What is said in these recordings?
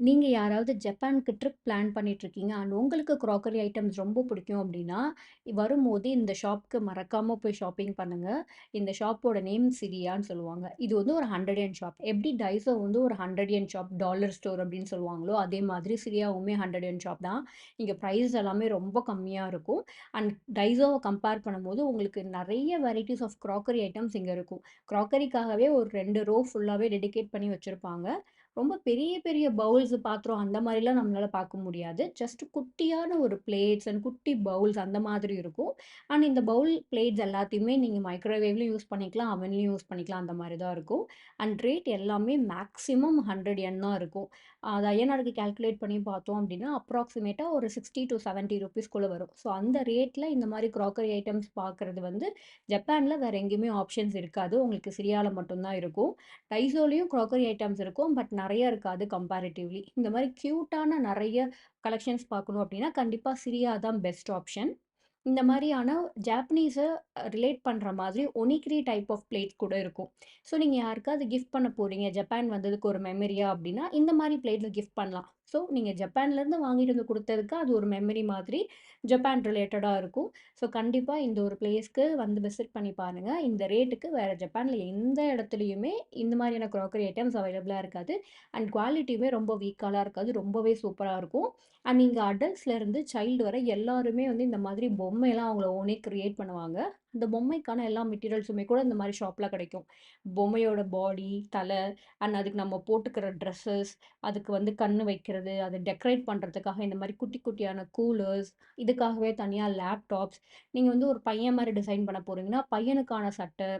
நீங்க யாராவது ஜப்பானுக்கு ட்ரிப் பிளான் பண்ணிட்டுருக்கீங்க. அண்ட் உங்களுக்கு க்ராக்கரி ஐட்டம்ஸ் ரொம்ப பிடிக்கும் அப்டின்னா, வரும்போது இந்த ஷாப்க்கு மறக்காம போய் ஷாப்பிங் பண்ணுங்க. இந்த ஷாப்போட நேம் சிரியான்னு சொல்லுவாங்க. இது வந்து ஒரு 100 யென் ஷாப். எப்படி டைசோ வந்து ஒரு 100 யென் ஷாப், டாலர் ஸ்டோர் அப்டின்னு சொல்லுவாங்களோ, அதே மாதிரி சிரியாவுமே 100 யென் ஷாப் தான். இங்க பிரைஸ் எல்லாமே ரொம்ப கம்மியா இருக்கும். அண்ட் டைசோவ கம்பேர் பண்ணும்போது உங்களுக்கு நெறைய வெரைட்டீஸ் ஆஃப் க்ராக்கரி ஐட்டம்ஸ் இங்க இருக்கும். க்ராக்கரிக்காகவே ஒரு 2 ரோ ஃபுல்லாவே டெடிகேட் பண்ணி வச்சிருப்பாங்க. ரொம்ப பெரிய பெரிய பவுல்ஸ், பாத்திரம் அந்த மாரிலாம் நம்மளால பார்க்க முடியாது. ஜஸ்ட் குட்டியான ஒரு பிளேட்ஸ் அண்ட் குட்டி பவுல்ஸ் அந்த மாதிரி இருக்கும். அண்ட் இந்த பவுல், பிளேட்ஸ் எல்லாத்தையுமே நீங்க மைக்ரோவேவ்லயும் யூஸ் பண்ணிக்கலாம், அவன்லயும் யூஸ் பண்ணிக்கலாம் அந்த மாரி தான் இருக்கும். அண்ட் ரேட் எல்லாமே மேக்ஸிமம் 100 யென் தான் இருக்கும். அது ஐஎன்ஆருக்கு கால்குலேட் பண்ணி பார்த்தோம் அப்டின்னா, அப்ராக்ஸிமேட்டா ஒரு 60 டூ 70 ரூப்பீஸ்க்குள்ள வரும். ஸோ அந்த ரேட்ல இந்த மாரி க்ராக்கரி ஐட்டம்ஸ் பார்க்கறது வந்து ஜப்பான்ல வேற எங்கேயுமே ஆப்ஷன்ஸ் இருக்காது. உங்களுக்கு சிரியால மட்டும் தான் இருக்கும். டைசோலயும் க்ராக்கரி ஐட்டம்ஸ் இருக்கும். பட் நெறைய இருக்காது கம்பேரிட்டிவ்லி. இந்த மாரி கியூட்டான நெறைய கலெக்ஷன்ஸ் பார்க்கணும் அப்டின்னா, கண்டிப்பா சிரியா தான் பெஸ்ட் ஆப்ஷன். இந்த மாரியான ஜாப்பனீஸ ரிலேட் பண்ற மாதிரி ஒனிகிரி டைப் ஆஃப் பிளேட்ஸ் கூட இருக்கும். ஸோ நீங்க யாருக்காவது கிஃப்ட் பண்ண போறீங்க, ஜப்பான் வந்ததுக்கு ஒரு மெமரியா அப்டின்னா, இந்த மாரி பிளேட்ல கிஃப்ட் பண்ணலாம். ஸோ நீங்க ஜப்பான்லேருந்து வாங்கிட்டு வந்து குடுத்ததுக்கு அது ஒரு மெமரி மாதிரி ஜப்பான் ரிலேட்டடா இருக்கும். ஸோ கண்டிப்பா இந்த ஒரு பிளேஸ்க்கு வந்து விசிட் பண்ணி பாருங்க. இந்த ரேட்டுக்கு வேற ஜப்பான்ல எந்த இடத்துலயுமே இந்த மாதிரியான க்ராக்கரி ஐட்டம்ஸ் அவைலபிளா இருக்காது. அண்ட் குவாலிட்டியுமே ரொம்ப வீக்காலாம் இருக்காது. ரொம்பவே சூப்பரா இருக்கும். அண்ட் இங்க அடல்ட்ஸ்லேருந்து சைல்டு வரை எல்லாருமே வந்து இந்த மாதிரி பொம்மைலாம் அவங்கள ஓனே கிரியேட் பண்ணுவாங்க. அந்த பொம்மைக்கான எல்லா மெட்டீரியல்ஸுமே கூட இந்த மாரி ஷாப்ல கிடைக்கும். பொம்மையோட பாடி, தலை அண்ட் அதுக்கு நம்ம போட்டுக்கிற ட்ரெஸ்ஸஸ், அதுக்கு வந்து கண்ணு வைக்கிறது, அத டெக்கரேட் பண்றதுக்காக இந்த மாரி குட்டி குட்டியான கூலர்ஸ், இதுக்காகவே தனியா லேப்டாப்ஸ். நீங்க வந்து ஒரு பையன் மாரி டிசைன் பண்ண போறீங்கன்னா, பையனுக்கான சட்டை.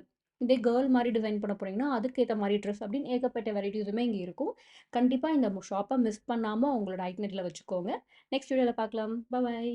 இதே கேர்ள் மாரி டிசைன் பண்ண போறீங்கன்னா, அதுக்கு ஏத்த மாரி ட்ரெஸ் அப்படின்னு ஏகப்பட்ட வெரைட்டீஸுமே இங்க இருக்கும். கண்டிப்பா இந்த ஷாப்ப மிஸ் பண்ணாம உங்களோட ஐட்னெட்ல வச்சுக்கோங்க. நெக்ஸ்ட் வீடியோல பார்க்கலாம். பாய்.